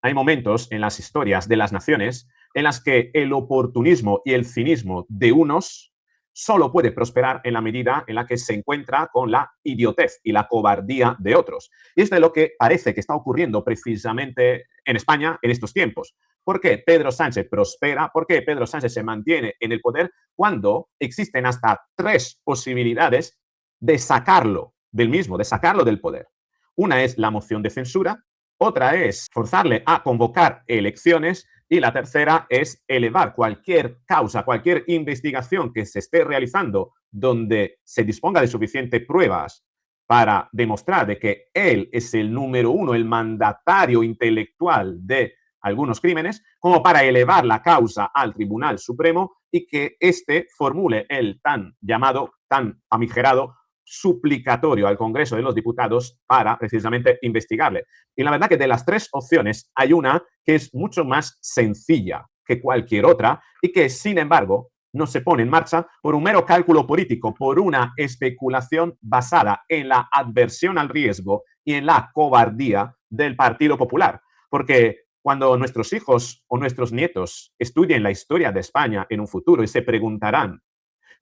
Hay momentos en las historias de las naciones en las que el oportunismo y el cinismo de unos solo puede prosperar en la medida en la que se encuentra con la idiotez y la cobardía de otros. Y esto es lo que parece que está ocurriendo precisamente en España en estos tiempos. ¿Por qué Pedro Sánchez prospera? ¿Por qué Pedro Sánchez se mantiene en el poder cuando existen hasta 3 posibilidades de sacarlo del mismo, de sacarlo del poder? Una es la moción de censura, otra es forzarle a convocar elecciones y la tercera es elevar cualquier causa, cualquier investigación que se esté realizando donde se disponga de suficientes pruebas para demostrar de que él es el número uno, el mandatario intelectual de algunos crímenes, como para elevar la causa al Tribunal Supremo y que éste formule el tan llamado, tan famigerado suplicatorio al Congreso de los Diputados para precisamente investigarle. Y la verdad que de las 3 opciones hay una que es mucho más sencilla que cualquier otra y que, sin embargo, no se pone en marcha por un mero cálculo político, por una especulación basada en la adversión al riesgo y en la cobardía del Partido Popular. Porque cuando nuestros hijos o nuestros nietos estudien la historia de España en un futuro y se preguntarán,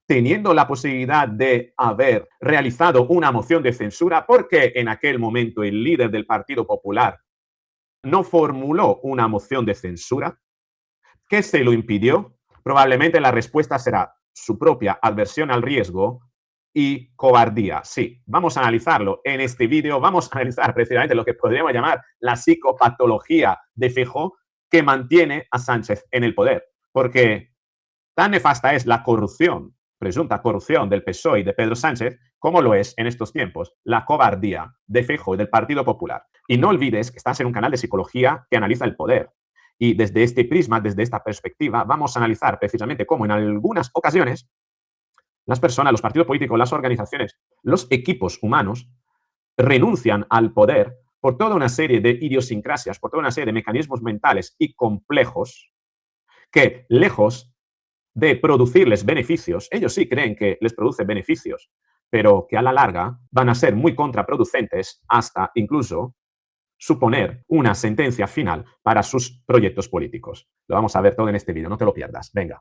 teniendo la posibilidad de haber realizado una moción de censura, ¿por qué en aquel momento el líder del Partido Popular no formuló una moción de censura? ¿Qué se lo impidió? Probablemente la respuesta será su propia adversión al riesgo y cobardía. Sí, vamos a analizarlo en este vídeo. Vamos a analizar precisamente lo que podríamos llamar la psicopatología de Feijóo que mantiene a Sánchez en el poder. Porque tan nefasta es la corrupción, presunta corrupción del PSOE y de Pedro Sánchez, como lo es en estos tiempos la cobardía de Feijóo y del Partido Popular. Y no olvides que estás en un canal de psicología que analiza el poder. Y desde este prisma, desde esta perspectiva, vamos a analizar precisamente cómo en algunas ocasiones las personas, los partidos políticos, las organizaciones, los equipos humanos renuncian al poder por toda una serie de idiosincrasias, por toda una serie de mecanismos mentales y complejos que, lejos de producirles beneficios, ellos sí creen que les produce beneficios, pero que a la larga van a ser muy contraproducentes hasta incluso suponer una sentencia final para sus proyectos políticos. Lo vamos a ver todo en este vídeo, no te lo pierdas. Venga.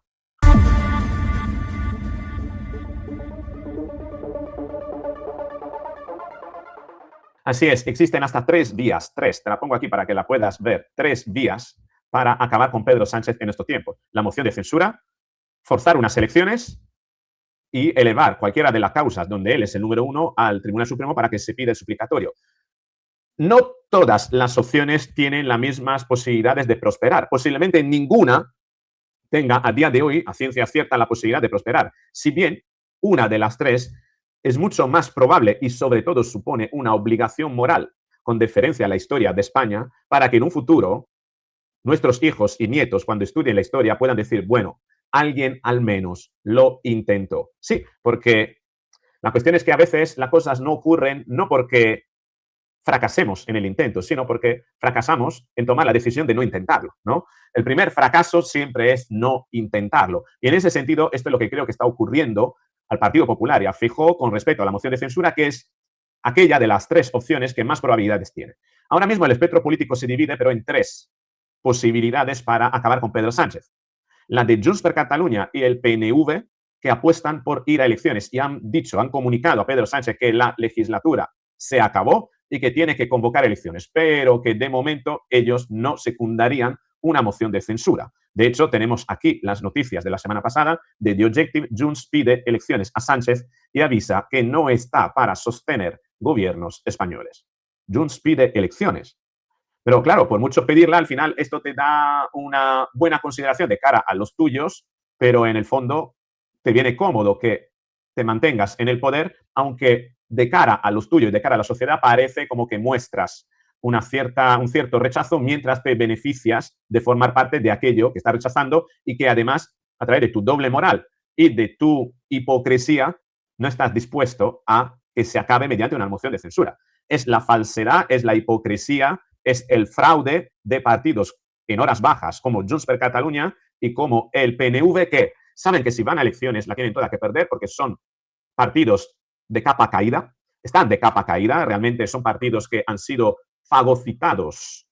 Así es, existen hasta 3 vías, 3, te la pongo aquí para que la puedas ver, 3 vías para acabar con Pedro Sánchez en estos tiempos. La moción de censura, forzar unas elecciones y elevar cualquiera de las causas donde él es el número uno al Tribunal Supremo para que se pida el suplicatorio. No todas las opciones tienen las mismas posibilidades de prosperar. Posiblemente ninguna tenga a día de hoy, a ciencia cierta, la posibilidad de prosperar. Si bien una de las 3 es mucho más probable y sobre todo supone una obligación moral con deferencia a la historia de España para que en un futuro nuestros hijos y nietos, cuando estudien la historia, puedan decir, bueno, alguien al menos lo intentó. Sí, porque la cuestión es que a veces las cosas no ocurren no porque fracasemos en el intento, sino porque fracasamos en tomar la decisión de no intentarlo, ¿no? El primer fracaso siempre es no intentarlo. Y en ese sentido, esto es lo que creo que está ocurriendo al Partido Popular y a Feijóo con respecto a la moción de censura, que es aquella de las 3 opciones que más probabilidades tiene. Ahora mismo el espectro político se divide, pero en 3 posibilidades para acabar con Pedro Sánchez. La de Junts per Catalunya y el PNV, que apuestan por ir a elecciones y han comunicado a Pedro Sánchez que la legislatura se acabó y que tiene que convocar elecciones, pero que de momento ellos no secundarían una moción de censura. De hecho, tenemos aquí las noticias de la semana pasada de The Objective. Junts pide elecciones a Sánchez y avisa que no está para sostener gobiernos españoles. Junts pide elecciones. Pero claro, por mucho pedirla, al final esto te da una buena consideración de cara a los tuyos, pero en el fondo te viene cómodo que te mantengas en el poder, aunque de cara a los tuyos y de cara a la sociedad parece como que muestras un cierto rechazo mientras te beneficias de formar parte de aquello que estás rechazando y que además, a través de tu doble moral y de tu hipocresía, no estás dispuesto a que se acabe mediante una moción de censura. Es la falsedad, es la hipocresía, es el fraude de partidos en horas bajas como Junts per Catalunya y como el PNV, que saben que si van a elecciones la tienen toda que perder porque son partidos de capa caída, están de capa caída, realmente son partidos que han sido fagocitados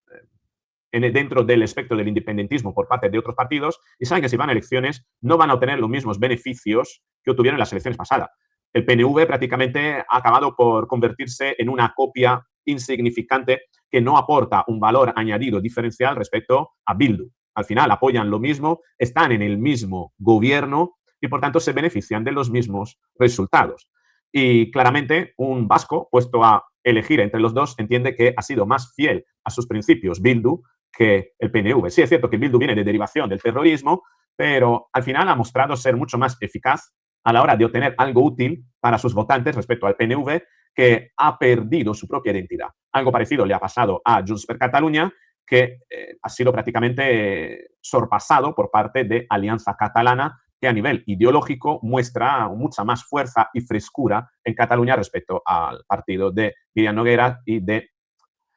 dentro del espectro del independentismo por parte de otros partidos y saben que si van a elecciones no van a obtener los mismos beneficios que obtuvieron en las elecciones pasadas. El PNV prácticamente ha acabado por convertirse en una copia insignificante que no aporta un valor añadido diferencial respecto a Bildu. Al final apoyan lo mismo, están en el mismo gobierno y por tanto se benefician de los mismos resultados. Y claramente un vasco puesto a elegir entre los dos entiende que ha sido más fiel a sus principios Bildu que el PNV. Sí es cierto que Bildu viene de derivación del terrorismo, pero al final ha mostrado ser mucho más eficaz a la hora de obtener algo útil para sus votantes respecto al PNV, que ha perdido su propia identidad. Algo parecido le ha pasado a Junts per Catalunya, que ha sido prácticamente sorpasado por parte de Alianza Catalana, que a nivel ideológico muestra mucha más fuerza y frescura en Cataluña respecto al partido de Miriam Noguera y de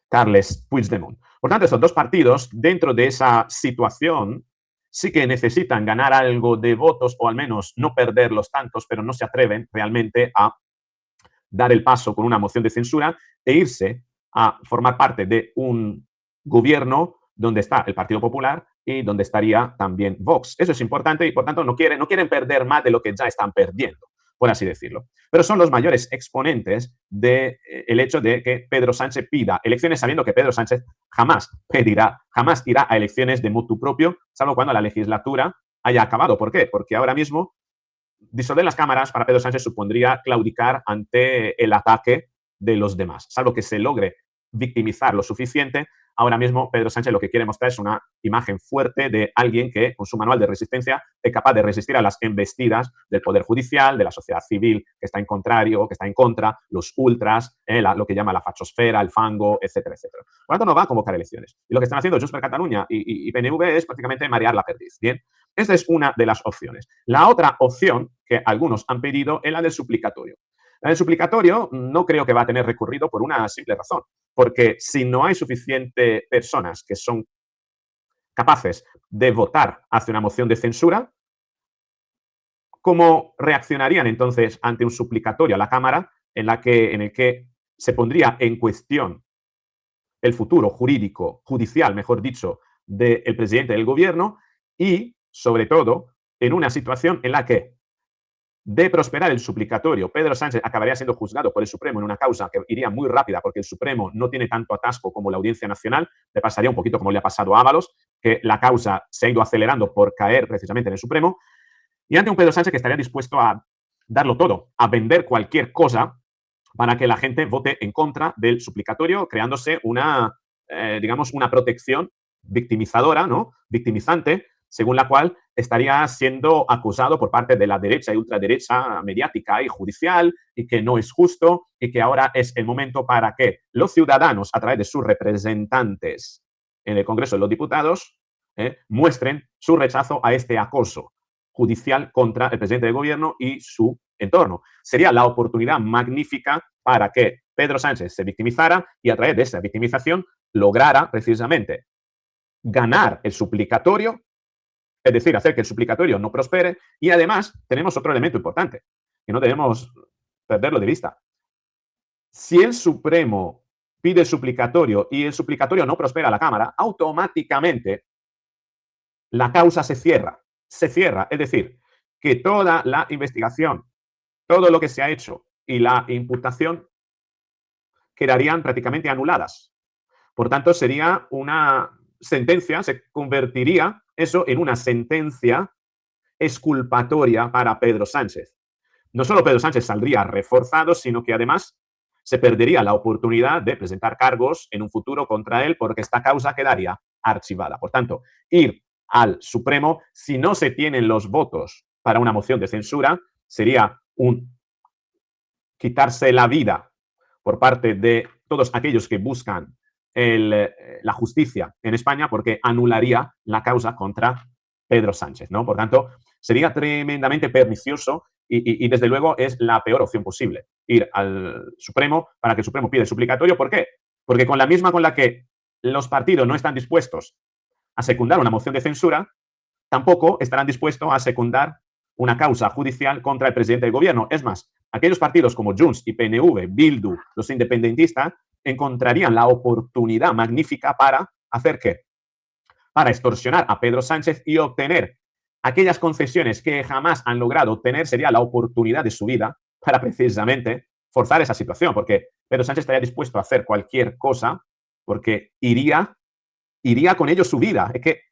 Carles Puigdemont. Por tanto, estos dos partidos, dentro de esa situación, sí que necesitan ganar algo de votos o al menos no perderlos tantos, pero no se atreven realmente a dar el paso con una moción de censura e irse a formar parte de un gobierno donde está el Partido Popular y donde estaría también Vox. Eso es importante y, por tanto, no quieren perder más de lo que ya están perdiendo, por así decirlo. Pero son los mayores exponentes del hecho de que Pedro Sánchez pida elecciones, sabiendo que Pedro Sánchez jamás irá a elecciones de motu propio, salvo cuando la legislatura haya acabado. ¿Por qué? Porque ahora mismo disolver las cámaras para Pedro Sánchez supondría claudicar ante el ataque de los demás. Salvo que se logre victimizar lo suficiente, ahora mismo Pedro Sánchez lo que quiere mostrar es una imagen fuerte de alguien que, con su manual de resistencia, es capaz de resistir a las embestidas del Poder Judicial, de la sociedad civil que está en contrario, que está en contra, los ultras, lo que llama la fachosfera, el fango, etcétera, etcétera. Por lo tanto, no va a convocar elecciones. Y lo que están haciendo Junts per Catalunya y PNV es prácticamente marear la perdiz. Bien, esta es una de las opciones. La otra opción que algunos han pedido es la del suplicatorio. La del suplicatorio no creo que va a tener recorrido por una simple razón, porque si no hay suficientes personas que son capaces de votar hacia una moción de censura, ¿cómo reaccionarían entonces ante un suplicatorio a la Cámara en el que se pondría en cuestión el futuro jurídico, judicial, mejor dicho, del presidente del gobierno y, sobre todo, en una situación en la que, de prosperar el suplicatorio, Pedro Sánchez acabaría siendo juzgado por el Supremo en una causa que iría muy rápida porque el Supremo no tiene tanto atasco como la Audiencia Nacional? Le pasaría un poquito como le ha pasado a Ábalos, que la causa se ha ido acelerando por caer precisamente en el Supremo. Y ante un Pedro Sánchez que estaría dispuesto a darlo todo, a vender cualquier cosa para que la gente vote en contra del suplicatorio, creándose digamos, una protección victimizadora, ¿no? Victimizante, según la cual estaría siendo acusado por parte de la derecha y ultraderecha mediática y judicial y que no es justo y que ahora es el momento para que los ciudadanos, a través de sus representantes en el Congreso de los Diputados, muestren su rechazo a este acoso judicial contra el presidente del gobierno y su entorno. Sería la oportunidad magnífica para que Pedro Sánchez se victimizara y a través de esa victimización lograra precisamente ganar el suplicatorio, es decir, hacer que el suplicatorio no prospere. Y además tenemos otro elemento importante, que no debemos perderlo de vista. Si el Supremo pide el suplicatorio y el suplicatorio no prospera a la Cámara, automáticamente la causa se cierra. Se cierra, es decir, que toda la investigación, todo lo que se ha hecho y la imputación quedarían prácticamente anuladas. Por tanto, sería una sentencia, se convertiría eso en una sentencia exculpatoria para Pedro Sánchez. No solo Pedro Sánchez saldría reforzado, sino que además se perdería la oportunidad de presentar cargos en un futuro contra él porque esta causa quedaría archivada. Por tanto, ir al Supremo, si no se tienen los votos para una moción de censura, sería un quitarse la vida por parte de todos aquellos que buscan la justicia en España, porque anularía la causa contra Pedro Sánchez, ¿no? Por tanto, sería tremendamente pernicioso y desde luego es la peor opción posible, ir al Supremo para que el Supremo pida el suplicatorio. ¿Por qué? Porque con la misma con la que los partidos no están dispuestos a secundar una moción de censura, tampoco estarán dispuestos a secundar una causa judicial contra el presidente del gobierno. Es más, aquellos partidos como Junts y PNV, Bildu, los independentistas, encontrarían la oportunidad magnífica para hacer ¿qué? para extorsionar a Pedro Sánchez y obtener aquellas concesiones que jamás han logrado obtener. Sería la oportunidad de su vida para precisamente forzar esa situación, porque Pedro Sánchez estaría dispuesto a hacer cualquier cosa porque iría con ello su vida. Es que,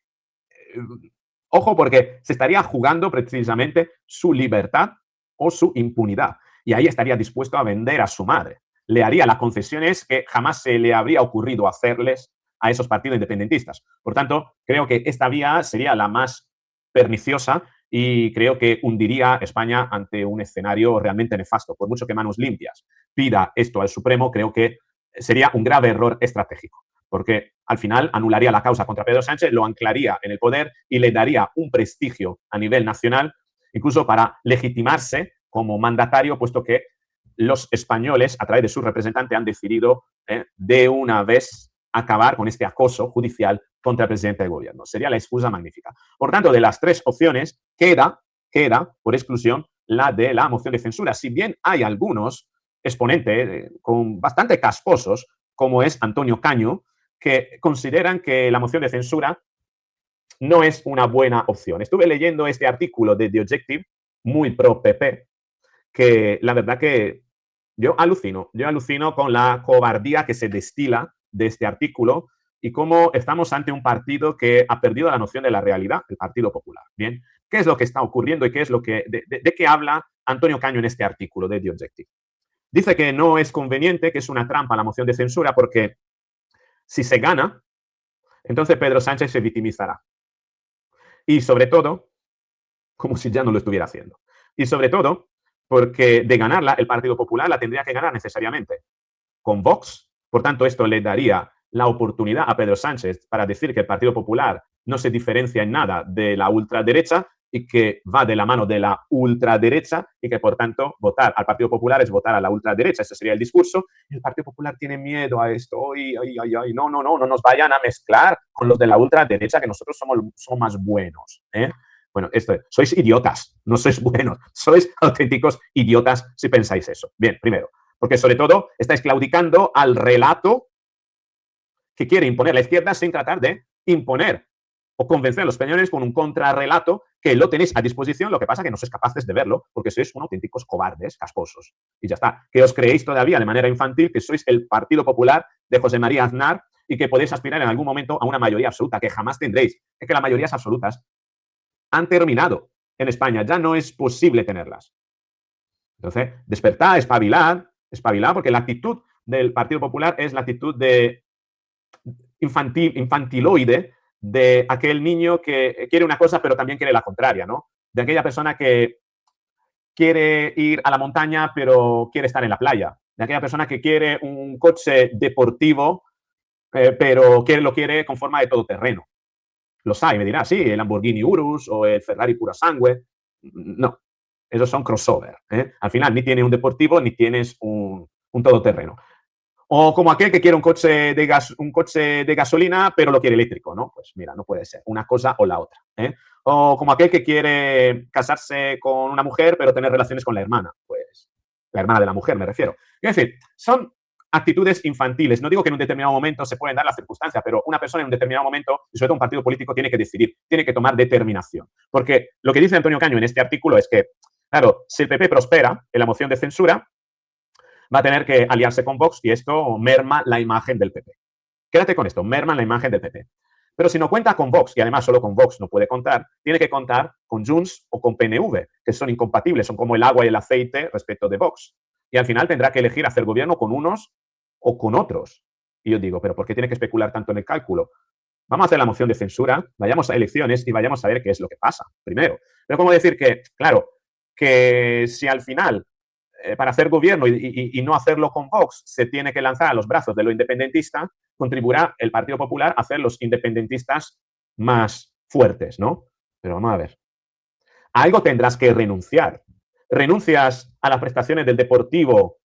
ojo, porque se estaría jugando precisamente su libertad o su impunidad. Y ahí estaría dispuesto a vender a su madre. Le haría las concesiones que jamás se le habría ocurrido hacerles a esos partidos independentistas. Por tanto, creo que esta vía sería la más perniciosa y creo que hundiría a España ante un escenario realmente nefasto. Por mucho que Manos Limpias pida esto al Supremo, creo que sería un grave error estratégico, porque al final anularía la causa contra Pedro Sánchez, lo anclaría en el poder y le daría un prestigio a nivel nacional, incluso para legitimarse como mandatario, puesto que los españoles, a través de su representante, han decidido de una vez acabar con este acoso judicial contra el presidente del gobierno. Sería la excusa magnífica. Por tanto, de las tres opciones, queda por exclusión la de la moción de censura. Si bien hay algunos exponentes con bastante casposos, como es Antonio Caño, que consideran que la moción de censura no es una buena opción. Estuve leyendo este artículo de The Objective, muy pro PP, que la verdad que yo alucino con la cobardía que se destila de este artículo y cómo estamos ante un partido que ha perdido la noción de la realidad, el Partido Popular. Bien, ¿qué es lo que está ocurriendo y qué es lo que, de qué habla Antonio Caño en este artículo de The Objective? Dice que no es conveniente, que es una trampa la moción de censura, porque si se gana, entonces Pedro Sánchez se victimizará. Y sobre todo, como si ya no lo estuviera haciendo. Y sobre todo, porque de ganarla, el Partido Popular la tendría que ganar necesariamente con Vox. Por tanto, esto le daría la oportunidad a Pedro Sánchez para decir que el Partido Popular no se diferencia en nada de la ultraderecha y que va de la mano de la ultraderecha y que, por tanto, votar al Partido Popular es votar a la ultraderecha. Ese sería el discurso. Y el Partido Popular tiene miedo a esto. Ay, ay, ay, ay. No nos vayan a mezclar con los de la ultraderecha, que nosotros somos más buenos. Bueno, sois idiotas, no sois buenos, sois auténticos idiotas si pensáis eso. Bien, primero, porque sobre todo estáis claudicando al relato que quiere imponer la izquierda sin tratar de imponer o convencer a los españoles con un contrarrelato que lo tenéis a disposición, lo que pasa es que no sois capaces de verlo porque sois unos auténticos cobardes, casposos. Y ya está, que os creéis todavía de manera infantil que sois el Partido Popular de José María Aznar y que podéis aspirar en algún momento a una mayoría absoluta, que jamás tendréis. Es que las mayorías absolutas han terminado en España, ya no es posible tenerlas. Entonces, despertad, espabilad, porque la actitud del Partido Popular es la actitud de infantiloide de aquel niño que quiere una cosa pero también quiere la contraria, ¿no? De aquella persona que quiere ir a la montaña pero quiere estar en la playa. De aquella persona que quiere un coche deportivo pero lo quiere con forma de todoterreno. Los hay, me dirá, sí, el Lamborghini Urus o el Ferrari Pura Sangue. No, esos son crossover. Al final ni tienes un deportivo ni tienes un todoterreno. O como aquel que quiere un coche de gasolina, pero lo quiere eléctrico, ¿no? Pues mira, no puede ser una cosa o la otra. O como aquel que quiere casarse con una mujer, pero tener relaciones con la hermana. Pues la hermana de la mujer, me refiero. Es decir, son actitudes infantiles. No digo que en un determinado momento se pueden dar las circunstancias, pero una persona en un determinado momento, y sobre todo un partido político, tiene que decidir, tiene que tomar determinación. Porque lo que dice Antonio Caño en este artículo es que, claro, si el PP prospera en la moción de censura, va a tener que aliarse con Vox y esto merma la imagen del PP. Quédate con esto, merma la imagen del PP. Pero si no cuenta con Vox, y además solo con Vox no puede contar, tiene que contar con Junts o con PNV, que son incompatibles, son como el agua y el aceite respecto de Vox. Y al final tendrá que elegir hacer gobierno con unos o con otros. Y yo digo, ¿pero por qué tiene que especular tanto en el cálculo? Vamos a hacer la moción de censura, vayamos a elecciones y vayamos a ver qué es lo que pasa, primero. Pero como decir que, claro, que si al final, para hacer gobierno y no hacerlo con Vox, se tiene que lanzar a los brazos de lo independentista, contribuirá el Partido Popular a hacer los independentistas más fuertes, ¿no? Pero vamos a ver. A algo tendrás que renunciar. ¿Renuncias a las prestaciones del deportivo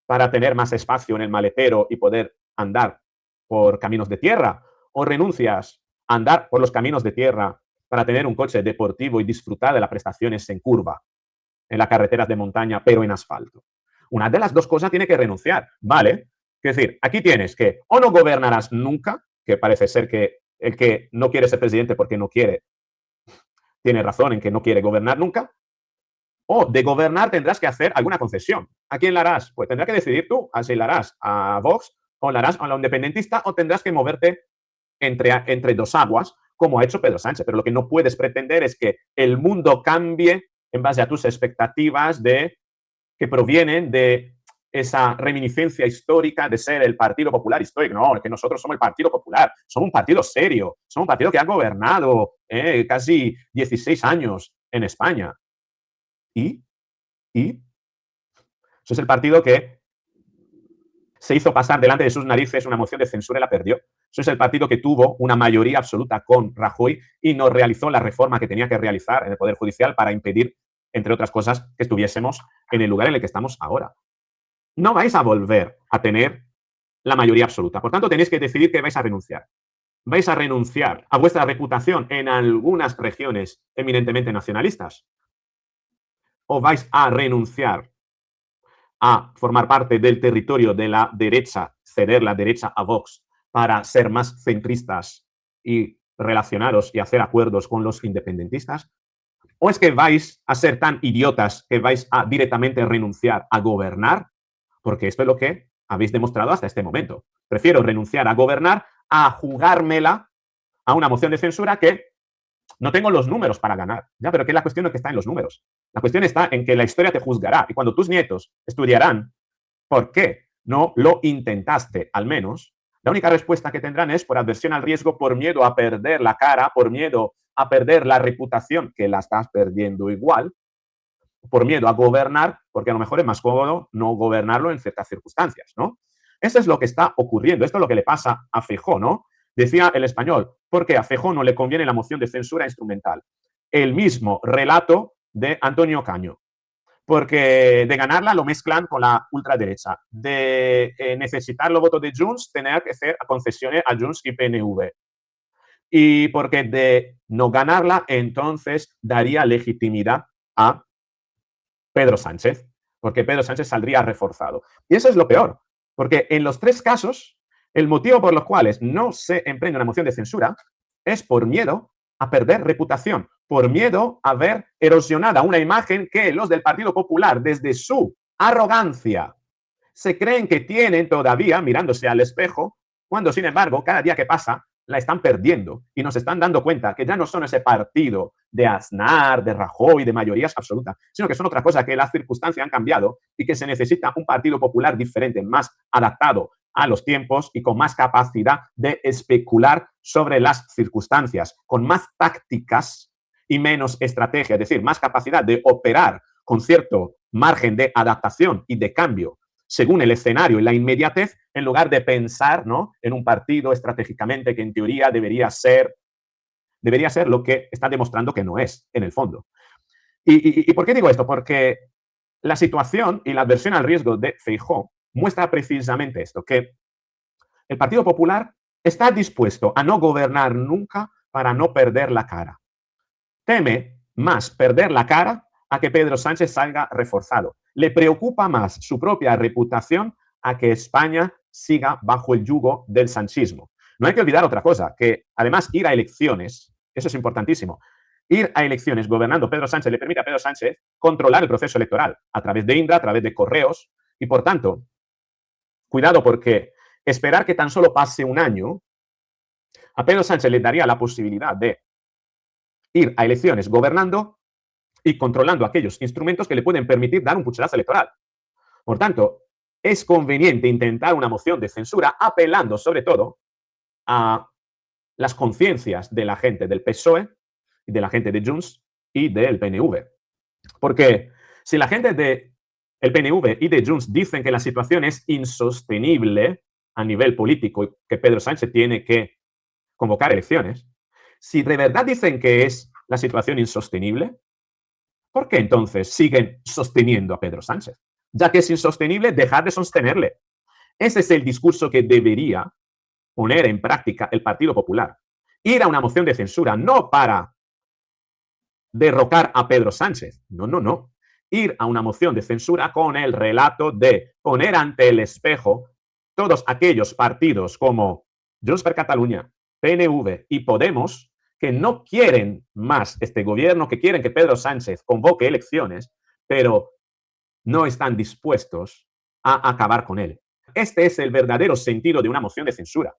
para tener más espacio en el maletero y poder andar por caminos de tierra? ¿O renuncias a andar por los caminos de tierra para tener un coche deportivo y disfrutar de las prestaciones en curva, en las carreteras de montaña, pero en asfalto? Una de las dos cosas tiene que renunciar, ¿vale? Es decir, aquí tienes que o no gobernarás nunca, que parece ser que el que no quiere ser presidente porque no quiere, tiene razón en que no quiere gobernar nunca, o de gobernar tendrás que hacer alguna concesión. ¿A quién la harás? Pues tendrás que decidir tú, si la harás a Vox o la harás a la independentista, o tendrás que moverte entre dos aguas, como ha hecho Pedro Sánchez. Pero lo que no puedes pretender es que el mundo cambie en base a tus expectativas que provienen de esa reminiscencia histórica de ser el Partido Popular histórico. No, es que nosotros somos el Partido Popular, somos un partido serio, somos un partido que ha gobernado casi 16 años en España. ¿Y? Eso es el partido que se hizo pasar delante de sus narices una moción de censura y la perdió. Eso es el partido que tuvo una mayoría absoluta con Rajoy y no realizó la reforma que tenía que realizar en el Poder Judicial para impedir, entre otras cosas, que estuviésemos en el lugar en el que estamos ahora. No vais a volver a tener la mayoría absoluta. Por tanto, tenéis que decidir que vais a renunciar. ¿Vais a renunciar a vuestra reputación en algunas regiones eminentemente nacionalistas? ¿O vais a renunciar a formar parte del territorio de la derecha, ceder la derecha a Vox para ser más centristas y relacionaros y hacer acuerdos con los independentistas? ¿O es que vais a ser tan idiotas que vais a directamente renunciar a gobernar? Porque esto es lo que habéis demostrado hasta este momento. Prefiero renunciar a gobernar a jugármela a una moción de censura que no tengo los números para ganar. Ya, pero que la cuestión no es que está en los números. La cuestión está en que la historia te juzgará. Y cuando tus nietos estudiarán por qué no lo intentaste, al menos, la única respuesta que tendrán es por aversión al riesgo, por miedo a perder la cara, por miedo a perder la reputación, que la estás perdiendo igual, por miedo a gobernar, porque a lo mejor es más cómodo no gobernarlo en ciertas circunstancias, ¿no? Eso es lo que está ocurriendo. Esto es lo que le pasa a Feijóo, ¿no? Decía El Español, porque a Feijóo no le conviene la moción de censura instrumental. El mismo relato de Antonio Caño. Porque de ganarla lo mezclan con la ultraderecha. De necesitar los votos de Junts, tener que hacer concesiones a Junts y PNV. Y porque de no ganarla, entonces daría legitimidad a Pedro Sánchez, porque Pedro Sánchez saldría reforzado. Y eso es lo peor, porque en los tres casos, el motivo por los cuales no se emprende una moción de censura es por miedo a perder reputación, por miedo a ver erosionada una imagen que los del Partido Popular, desde su arrogancia, se creen que tienen todavía mirándose al espejo, cuando, sin embargo, cada día que pasa, la están perdiendo y nos están dando cuenta que ya no son ese partido de Aznar, de Rajoy, de mayorías absolutas, sino que son otra cosa, que las circunstancias han cambiado y que se necesita un Partido Popular diferente, más adaptado a los tiempos y con más capacidad de especular sobre las circunstancias, con más tácticas y menos estrategia, es decir, más capacidad de operar con cierto margen de adaptación y de cambio según el escenario y la inmediatez, en lugar de pensar, ¿no?, en un partido estratégicamente que en teoría debería ser lo que está demostrando que no es, en el fondo. ¿Y por qué digo esto? Porque la situación y la adversión al riesgo de Feijóo muestra precisamente esto, que el Partido Popular está dispuesto a no gobernar nunca para no perder la cara. Teme más perder la cara a que Pedro Sánchez salga reforzado. Le preocupa más su propia reputación a que España siga bajo el yugo del sanchismo. No hay que olvidar otra cosa, que además ir a elecciones, eso es importantísimo, ir a elecciones gobernando Pedro Sánchez le permite a Pedro Sánchez controlar el proceso electoral a través de Indra, a través de correos, y por tanto, cuidado, porque esperar que tan solo pase un año a Pedro Sánchez le daría la posibilidad de ir a elecciones gobernando y controlando aquellos instrumentos que le pueden permitir dar un pucherazo electoral. Por tanto, es conveniente intentar una moción de censura apelando sobre todo a las conciencias de la gente del PSOE, y de la gente de Junts y del PNV. Porque si la gente del PNV y de Junts dicen que la situación es insostenible a nivel político y que Pedro Sánchez tiene que convocar elecciones, si de verdad dicen que es la situación insostenible, ¿por qué entonces siguen sosteniendo a Pedro Sánchez? Ya que es insostenible, dejar de sostenerle. Ese es el discurso que debería poner en práctica el Partido Popular. Ir a una moción de censura, no para derrocar a Pedro Sánchez. No, no, no. Ir a una moción de censura con el relato de poner ante el espejo todos aquellos partidos como Junts per Catalunya, PNV y Podemos, que no quieren más este gobierno, que quieren que Pedro Sánchez convoque elecciones, pero no están dispuestos a acabar con él. Este es el verdadero sentido de una moción de censura.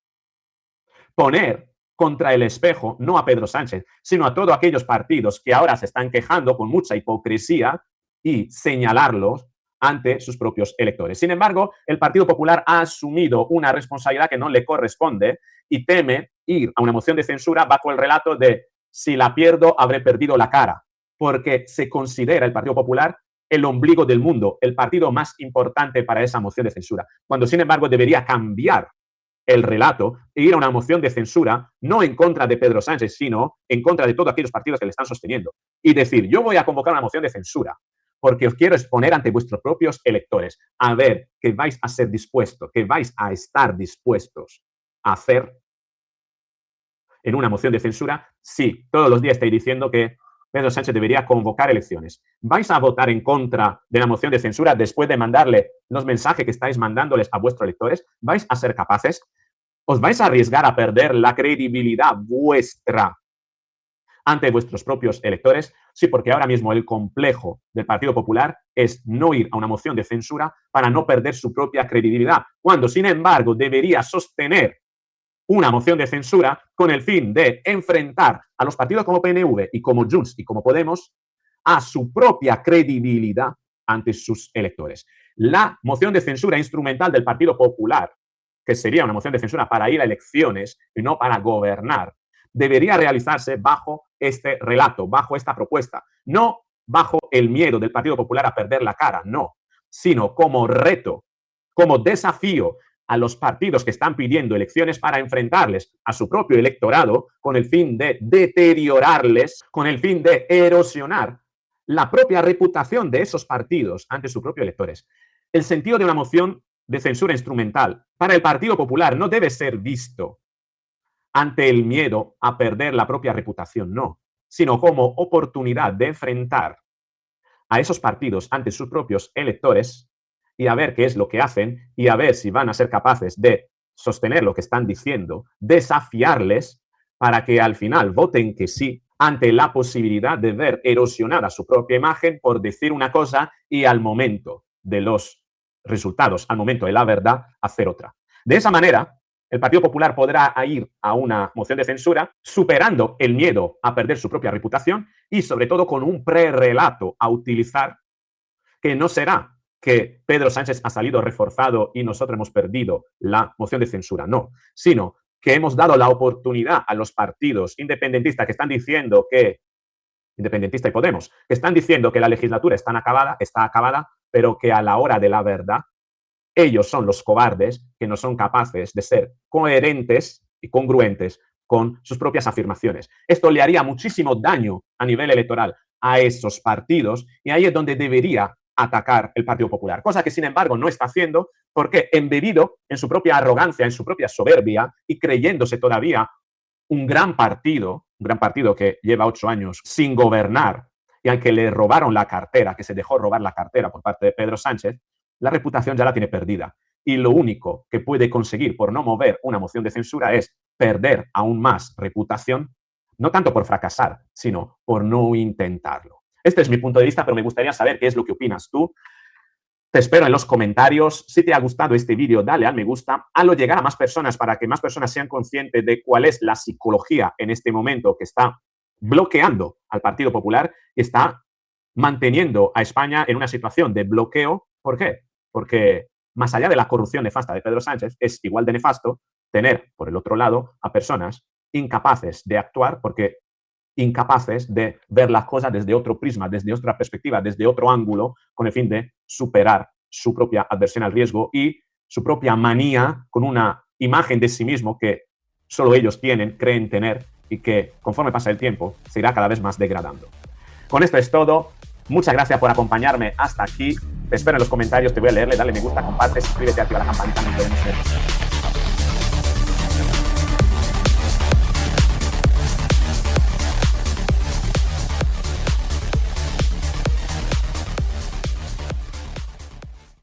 Poner contra el espejo no a Pedro Sánchez, sino a todos aquellos partidos que ahora se están quejando con mucha hipocresía y señalarlos ante sus propios electores. Sin embargo, el Partido Popular ha asumido una responsabilidad que no le corresponde y teme ir a una moción de censura bajo el relato de si la pierdo, habré perdido la cara, porque se considera el Partido Popular el ombligo del mundo, el partido más importante para esa moción de censura, cuando sin embargo debería cambiar el relato e ir a una moción de censura no en contra de Pedro Sánchez, sino en contra de todos aquellos partidos que le están sosteniendo. Y decir, yo voy a convocar una moción de censura porque os quiero exponer ante vuestros propios electores a ver qué vais a ser dispuestos, qué vais a estar dispuestos a hacer en una moción de censura. Sí, todos los días estáis diciendo que Pedro Sánchez debería convocar elecciones. ¿Vais a votar en contra de la moción de censura después de mandarle los mensajes que estáis mandándoles a vuestros electores? ¿Vais a ser capaces? ¿Os vais a arriesgar a perder la credibilidad vuestra ante vuestros propios electores? Sí, porque ahora mismo el complejo del Partido Popular es no ir a una moción de censura para no perder su propia credibilidad, cuando, sin embargo, debería sostener una moción de censura con el fin de enfrentar a los partidos como PNV y como Junts y como Podemos a su propia credibilidad ante sus electores. La moción de censura instrumental del Partido Popular, que sería una moción de censura para ir a elecciones y no para gobernar, debería realizarse bajo este relato, bajo esta propuesta, no bajo el miedo del Partido Popular a perder la cara, no, sino como reto, como desafío a los partidos que están pidiendo elecciones para enfrentarles a su propio electorado con el fin de deteriorarles, con el fin de erosionar la propia reputación de esos partidos ante sus propios electores. El sentido de una moción de censura instrumental para el Partido Popular no debe ser visto ante el miedo a perder la propia reputación, no, sino como oportunidad de enfrentar a esos partidos ante sus propios electores y a ver qué es lo que hacen y a ver si van a ser capaces de sostener lo que están diciendo, desafiarles para que al final voten que sí ante la posibilidad de ver erosionada su propia imagen por decir una cosa y al momento de los resultados, al momento de la verdad, hacer otra. De esa manera, el Partido Popular podrá ir a una moción de censura superando el miedo a perder su propia reputación y sobre todo con un prerrelato a utilizar que no será que Pedro Sánchez ha salido reforzado y nosotros hemos perdido la moción de censura, no, sino que hemos dado la oportunidad a los partidos independentistas que están diciendo que, independentista y Podemos, que están diciendo que la legislatura está acabada, pero que a la hora de la verdad ellos son los cobardes que no son capaces de ser coherentes y congruentes con sus propias afirmaciones. Esto le haría muchísimo daño a nivel electoral a esos partidos y ahí es donde debería atacar el Partido Popular, cosa que sin embargo no está haciendo porque embebido en su propia arrogancia, en su propia soberbia y creyéndose todavía un gran partido que lleva 8 años sin gobernar y al que le robaron la cartera, que se dejó robar la cartera por parte de Pedro Sánchez, la reputación ya la tiene perdida. Y lo único que puede conseguir por no mover una moción de censura es perder aún más reputación, no tanto por fracasar, sino por no intentarlo. Este es mi punto de vista, pero me gustaría saber qué es lo que opinas tú. Te espero en los comentarios. Si te ha gustado este vídeo, dale al me gusta, hazlo llegar a más personas para que más personas sean conscientes de cuál es la psicología en este momento que está bloqueando al Partido Popular y está manteniendo a España en una situación de bloqueo. ¿Por qué? Porque más allá de la corrupción nefasta de Pedro Sánchez, es igual de nefasto tener, por el otro lado, a personas incapaces de actuar porque incapaces de ver las cosas desde otro prisma, desde otra perspectiva, desde otro ángulo, con el fin de superar su propia adversión al riesgo y su propia manía con una imagen de sí mismo que solo ellos tienen, creen tener y que conforme pasa el tiempo se irá cada vez más degradando. Con esto es todo. Muchas gracias por acompañarme hasta aquí. Te espero en los comentarios, te voy a leerle, dale me gusta, comparte, suscríbete, activa la campanita. Nos vemos en el próximo.